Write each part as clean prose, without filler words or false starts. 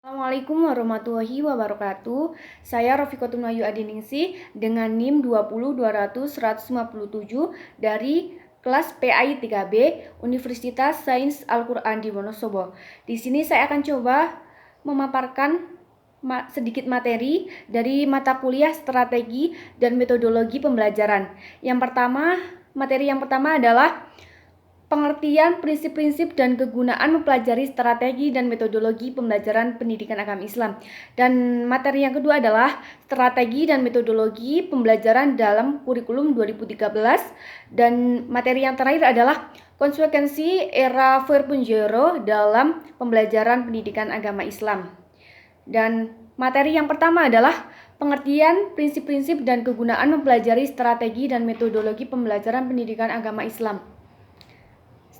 Assalamualaikum warahmatullahi wabarakatuh. Saya Rofiqatun Ayu Adiningsih dengan NIM 20200-157 dari kelas PAI 3B Universitas Sains Al-Quran di Wonosobo. Di sini saya akan coba memaparkan sedikit materi dari mata kuliah strategi dan metodologi pembelajaran. Materi yang pertama adalah pengertian prinsip-prinsip dan kegunaan mempelajari strategi dan metodologi pembelajaran pendidikan agama Islam. Dan materi yang kedua adalah strategi dan metodologi pembelajaran dalam kurikulum 2013. Dan materi yang terakhir adalah konsekuensi era 4.0 dalam pembelajaran pendidikan agama Islam. Dan materi yang pertama adalah pengertian prinsip-prinsip dan kegunaan mempelajari strategi dan metodologi pembelajaran pendidikan agama Islam.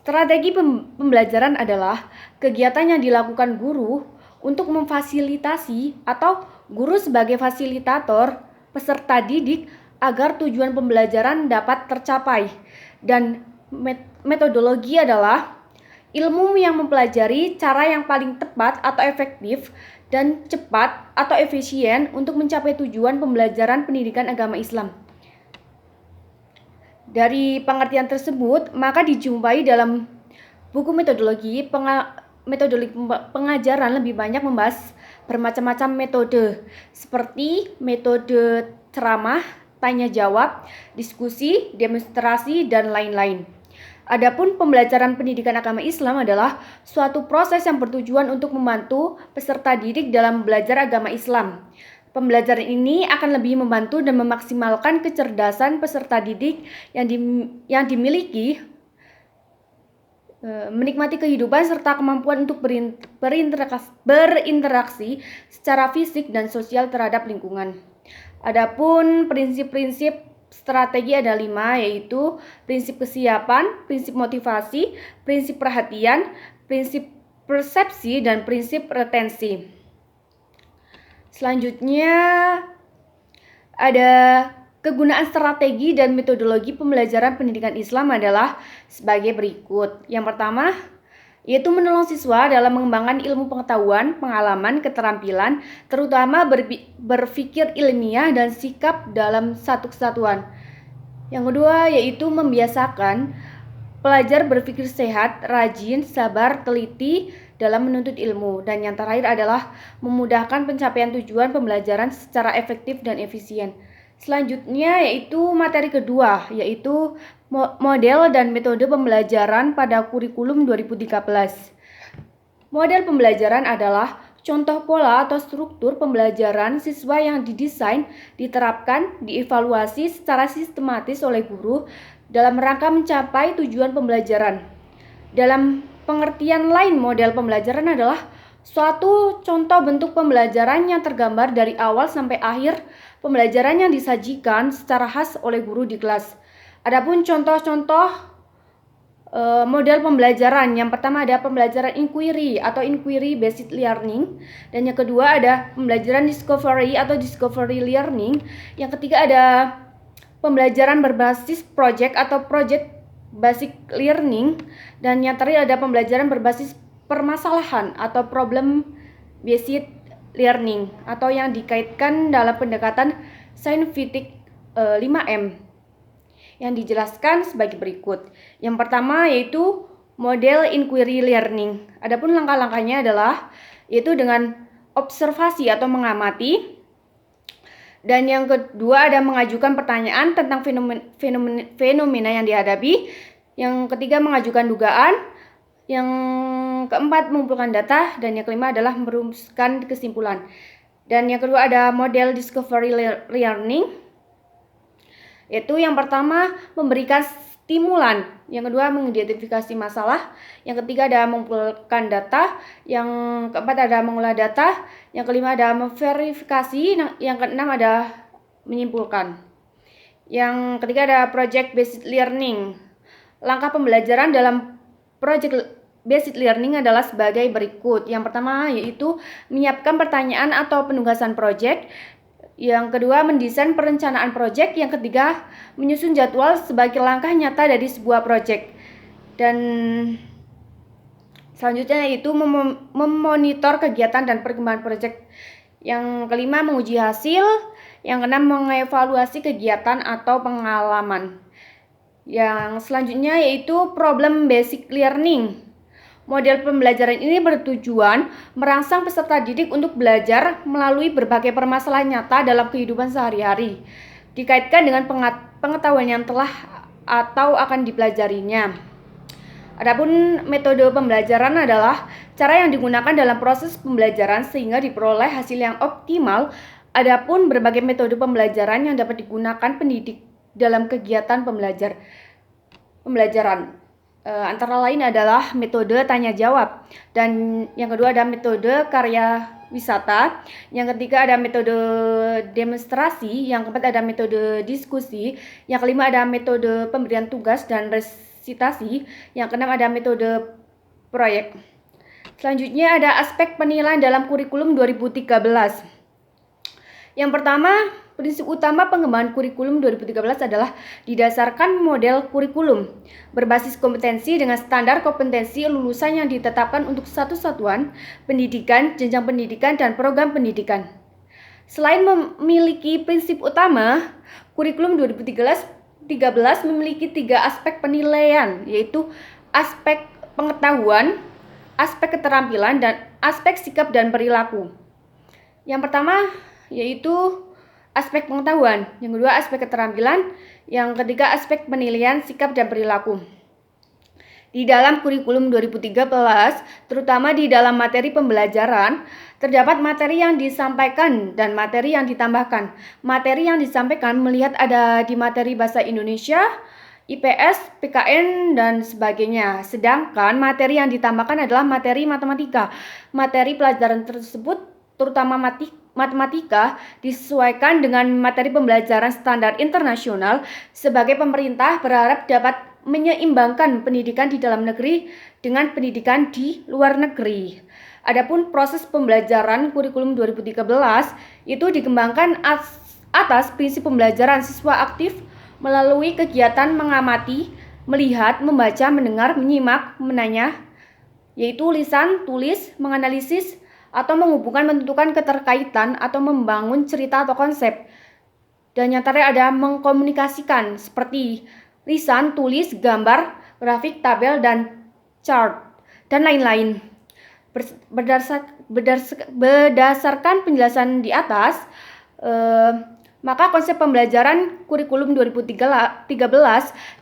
Strategi pembelajaran adalah kegiatan yang dilakukan guru untuk memfasilitasi atau guru sebagai fasilitator peserta didik agar tujuan pembelajaran dapat tercapai. Dan metodologi adalah ilmu yang mempelajari cara yang paling tepat atau efektif dan cepat atau efisien untuk mencapai tujuan pembelajaran pendidikan agama Islam. Dari pengertian tersebut, maka dijumpai dalam buku metodologi pengajaran lebih banyak membahas bermacam-macam metode, seperti metode ceramah, tanya jawab, diskusi, demonstrasi, dan lain-lain. Adapun pembelajaran pendidikan agama Islam adalah suatu proses yang bertujuan untuk membantu peserta didik dalam belajar agama Islam. Pembelajaran ini akan lebih membantu dan memaksimalkan kecerdasan peserta didik yang dimiliki, menikmati kehidupan serta kemampuan untuk berinteraksi secara fisik dan sosial terhadap lingkungan. Adapun prinsip-prinsip strategi ada 5, yaitu prinsip kesiapan, prinsip motivasi, prinsip perhatian, prinsip persepsi, dan prinsip retensi. Selanjutnya ada kegunaan strategi dan metodologi pembelajaran pendidikan Islam adalah sebagai berikut. Yang pertama, yaitu menolong siswa dalam mengembangkan ilmu pengetahuan, pengalaman, keterampilan, terutama berpikir ilmiah dan sikap dalam satu kesatuan. Yang kedua, yaitu membiasakan pelajar berpikir sehat, rajin, sabar, teliti dalam menuntut ilmu. Dan yang terakhir adalah memudahkan pencapaian tujuan pembelajaran secara efektif dan efisien. Selanjutnya yaitu materi kedua, yaitu model dan metode pembelajaran pada kurikulum 2013. Model pembelajaran adalah contoh pola atau struktur pembelajaran siswa yang didesain, diterapkan, dievaluasi secara sistematis oleh guru dalam rangka mencapai tujuan pembelajaran. Dalam pengertian lain, model pembelajaran adalah suatu contoh bentuk pembelajaran yang tergambar dari awal sampai akhir pembelajaran yang disajikan secara khas oleh guru di kelas. Adapun contoh-contoh model pembelajaran, yang pertama ada pembelajaran inquiry atau inquiry based learning, dan yang kedua ada pembelajaran discovery atau discovery learning, yang ketiga ada pembelajaran berbasis project atau project basic learning, dan yang terakhir ada pembelajaran berbasis permasalahan atau problem based learning, atau yang dikaitkan dalam pendekatan scientific 5M, yang dijelaskan sebagai berikut. Yang pertama yaitu model inquiry learning. Adapun langkah-langkahnya adalah yaitu dengan observasi atau mengamati. Dan yang kedua ada mengajukan pertanyaan tentang fenomena yang dihadapi. Yang ketiga mengajukan dugaan. Yang keempat mengumpulkan data. Dan yang kelima adalah merumuskan kesimpulan. Dan yang kedua ada model discovery learning, yaitu yang pertama memberikan stimulan, yang kedua mengidentifikasi masalah, yang ketiga ada mengumpulkan data, yang keempat ada mengolah data, yang kelima ada memverifikasi, yang keenam ada menyimpulkan. Yang ketiga ada project based learning. Langkah pembelajaran dalam project based learning adalah sebagai berikut. Yang pertama yaitu menyiapkan pertanyaan atau penugasan project. Yang kedua, mendesain perencanaan proyek. Yang ketiga, menyusun jadwal sebagai langkah nyata dari sebuah proyek. Dan Selanjutnya yaitu memonitor kegiatan dan perkembangan proyek. Yang kelima, menguji hasil. Yang keenam, mengevaluasi kegiatan atau pengalaman. Yang selanjutnya yaitu problem basic learning. Model pembelajaran ini bertujuan merangsang peserta didik untuk belajar melalui berbagai permasalahan nyata dalam kehidupan sehari-hari, dikaitkan dengan pengetahuan yang telah atau akan dipelajarinya. Adapun metode pembelajaran adalah cara yang digunakan dalam proses pembelajaran sehingga diperoleh hasil yang optimal. Adapun berbagai metode pembelajaran yang dapat digunakan pendidik dalam kegiatan pembelajaran antara lain adalah metode tanya jawab, dan yang kedua ada metode karya wisata, yang ketiga ada metode demonstrasi, yang keempat ada metode diskusi, yang kelima ada metode pemberian tugas dan resitasi, yang keenam ada metode proyek. Selanjutnya ada aspek penilaian dalam kurikulum 2013. Yang pertama, prinsip utama pengembangan kurikulum 2013 adalah didasarkan model kurikulum berbasis kompetensi dengan standar kompetensi lulusan yang ditetapkan untuk satu satuan pendidikan, jenjang pendidikan, dan program pendidikan. Selain memiliki prinsip utama, kurikulum 2013 memiliki 3 aspek penilaian, yaitu aspek pengetahuan, aspek keterampilan, dan aspek sikap dan perilaku. Yang pertama yaitu aspek pengetahuan, yang kedua aspek keterampilan, yang ketiga aspek penilaian sikap dan perilaku. Di dalam kurikulum 2013, terutama di dalam materi pembelajaran, terdapat materi yang disampaikan dan materi yang ditambahkan. Materi yang disampaikan melihat ada di materi bahasa Indonesia, IPS, PKN, dan sebagainya. Sedangkan materi yang ditambahkan adalah materi matematika. Materi pelajaran tersebut, terutama matematika, disesuaikan dengan materi pembelajaran standar internasional. Sebagai pemerintah berharap dapat menyeimbangkan pendidikan di dalam negeri dengan pendidikan di luar negeri. Adapun proses pembelajaran kurikulum 2013 itu dikembangkan atas prinsip pembelajaran siswa aktif melalui kegiatan mengamati, melihat, membaca, mendengar, menyimak, menanya, yaitu lisan, tulis, menganalisis, atau menghubungkan, menentukan keterkaitan, atau membangun cerita atau konsep. Dan yang terakhir ada mengkomunikasikan, seperti lisan, tulis, gambar, grafik, tabel, dan chart, dan lain-lain. Berdasarkan penjelasan di atas, maka konsep pembelajaran kurikulum 2013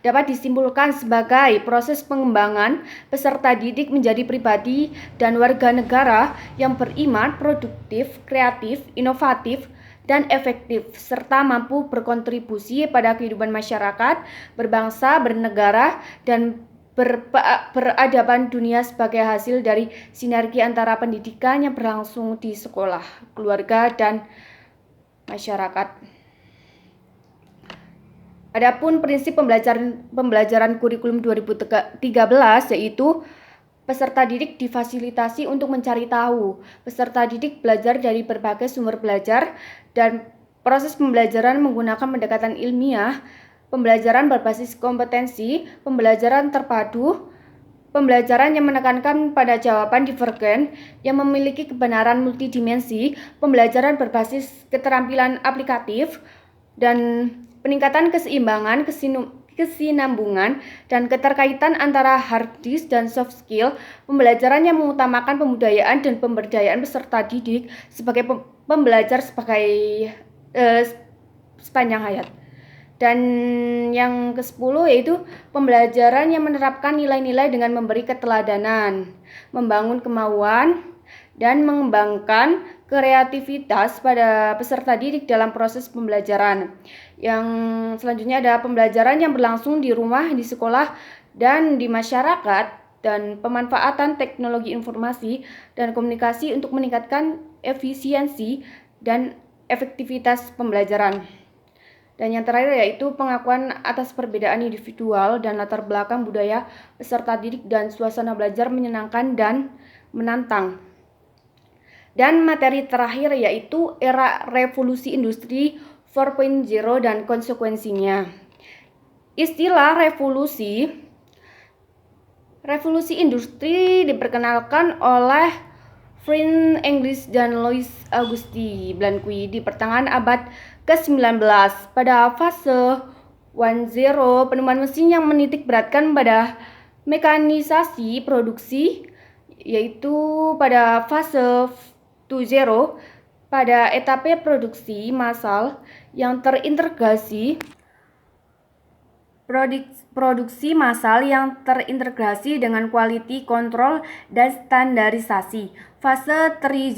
dapat disimpulkan sebagai proses pengembangan peserta didik menjadi pribadi dan warga negara yang beriman, produktif, kreatif, inovatif, dan efektif, serta mampu berkontribusi pada kehidupan masyarakat, berbangsa, bernegara, dan beradaban dunia sebagai hasil dari sinergi antara pendidikan yang berlangsung di sekolah, keluarga, dan masyarakat. Adapun prinsip pembelajaran kurikulum 2013 yaitu peserta didik difasilitasi untuk mencari tahu. Peserta didik belajar dari berbagai sumber belajar dan proses pembelajaran menggunakan pendekatan ilmiah, pembelajaran berbasis kompetensi, pembelajaran terpadu, pembelajaran yang menekankan pada jawaban divergen yang memiliki kebenaran multidimensi, pembelajaran berbasis keterampilan aplikatif, dan peningkatan keseimbangan, kesinambungan, dan keterkaitan antara hard disk dan soft skill, pembelajaran yang mengutamakan pembudayaan dan pemberdayaan peserta didik sebagai pembelajar sepanjang hayat. Dan yang ke-10 yaitu pembelajaran yang menerapkan nilai-nilai dengan memberi keteladanan, membangun kemauan, dan mengembangkan kreativitas pada peserta didik dalam proses pembelajaran. Yang selanjutnya ada pembelajaran yang berlangsung di rumah, di sekolah, dan di masyarakat, dan pemanfaatan teknologi informasi dan komunikasi untuk meningkatkan efisiensi dan efektivitas pembelajaran. Dan yang terakhir yaitu pengakuan atas perbedaan individual dan latar belakang budaya peserta didik dan suasana belajar menyenangkan dan menantang. Dan materi terakhir yaitu era revolusi industri 4.0 dan konsekuensinya. Istilah revolusi Revolusi industri diperkenalkan oleh Friend English dan Louis Auguste Blanqui di pertengahan abad ke-19. Pada fase 1.0, penemuan mesin yang menitik beratkan pada mekanisasi produksi, yaitu pada fase 2.0, pada etape produksi massal yang terintegrasi dengan quality control dan standarisasi. Fase 3.0,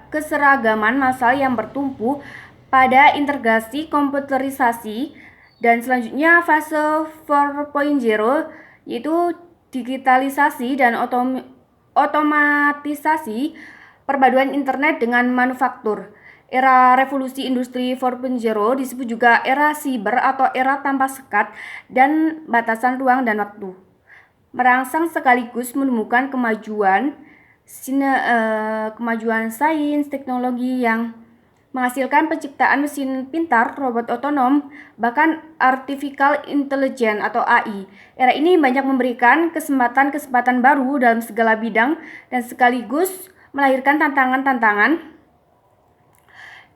keseragaman massal yang bertumpu pada integrasi komputerisasi, dan selanjutnya fase 4.0 yaitu digitalisasi dan otomatisasi perpaduan internet dengan manufaktur. Era revolusi industri 4.0 disebut juga era siber atau era tanpa sekat dan batasan ruang dan waktu. Merangsang sekaligus menemukan kemajuan sains, teknologi yang menghasilkan penciptaan mesin pintar, robot otonom, bahkan artificial intelligence atau AI. Era ini banyak memberikan kesempatan baru dalam segala bidang dan sekaligus melahirkan tantangan-tantangan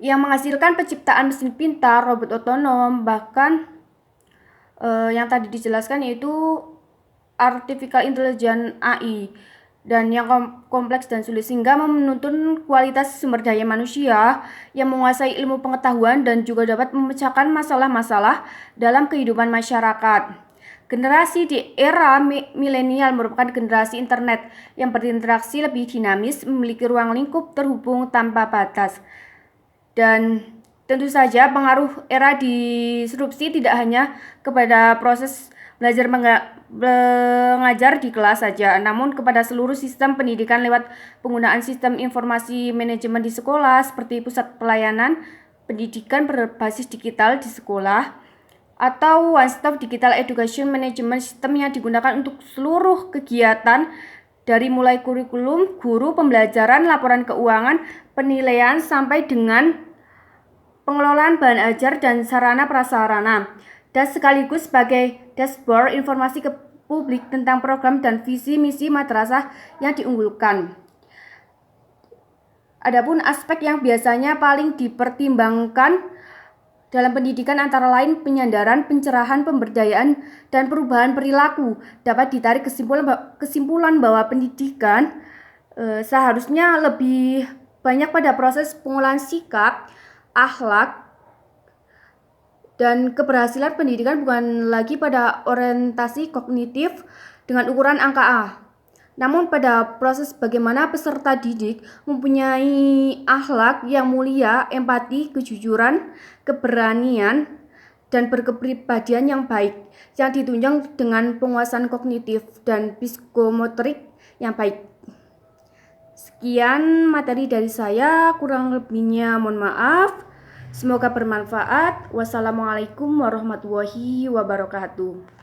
yang menghasilkan penciptaan mesin pintar, robot otonom, bahkan yang tadi dijelaskan yaitu artificial intelligence AI, dan yang kompleks dan sulit, sehingga menuntun kualitas sumber daya manusia yang menguasai ilmu pengetahuan dan juga dapat memecahkan masalah-masalah dalam kehidupan masyarakat. Generasi di era milenial merupakan generasi internet yang berinteraksi lebih dinamis, memiliki ruang lingkup terhubung tanpa batas. Dan tentu saja pengaruh era disrupsi tidak hanya kepada proses belajar mengajar di kelas saja, namun kepada seluruh sistem pendidikan lewat penggunaan sistem informasi manajemen di sekolah seperti pusat pelayanan pendidikan berbasis digital di sekolah atau One Stop Digital Education Management System yang digunakan untuk seluruh kegiatan dari mulai kurikulum, guru, pembelajaran, laporan keuangan, penilaian, sampai dengan pengelolaan bahan ajar dan sarana prasarana, dan sekaligus sebagai dashboard informasi ke publik tentang program dan visi misi madrasah yang diunggulkan. Adapun aspek yang biasanya paling dipertimbangkan dalam pendidikan antara lain penyandaran, pencerahan, pemberdayaan, dan perubahan perilaku. Dapat ditarik kesimpulan bahwa pendidikan seharusnya lebih banyak pada proses pengolahan sikap, akhlak, dan keberhasilan pendidikan bukan lagi pada orientasi kognitif dengan ukuran angka A, namun pada proses bagaimana peserta didik mempunyai akhlak yang mulia, empati, kejujuran, keberanian, dan berkepribadian yang baik, yang ditunjang dengan penguasaan kognitif dan psikomotorik yang baik. Sekian materi dari saya, kurang lebihnya mohon maaf. Semoga bermanfaat. Wassalamualaikum warahmatullahi wabarakatuh.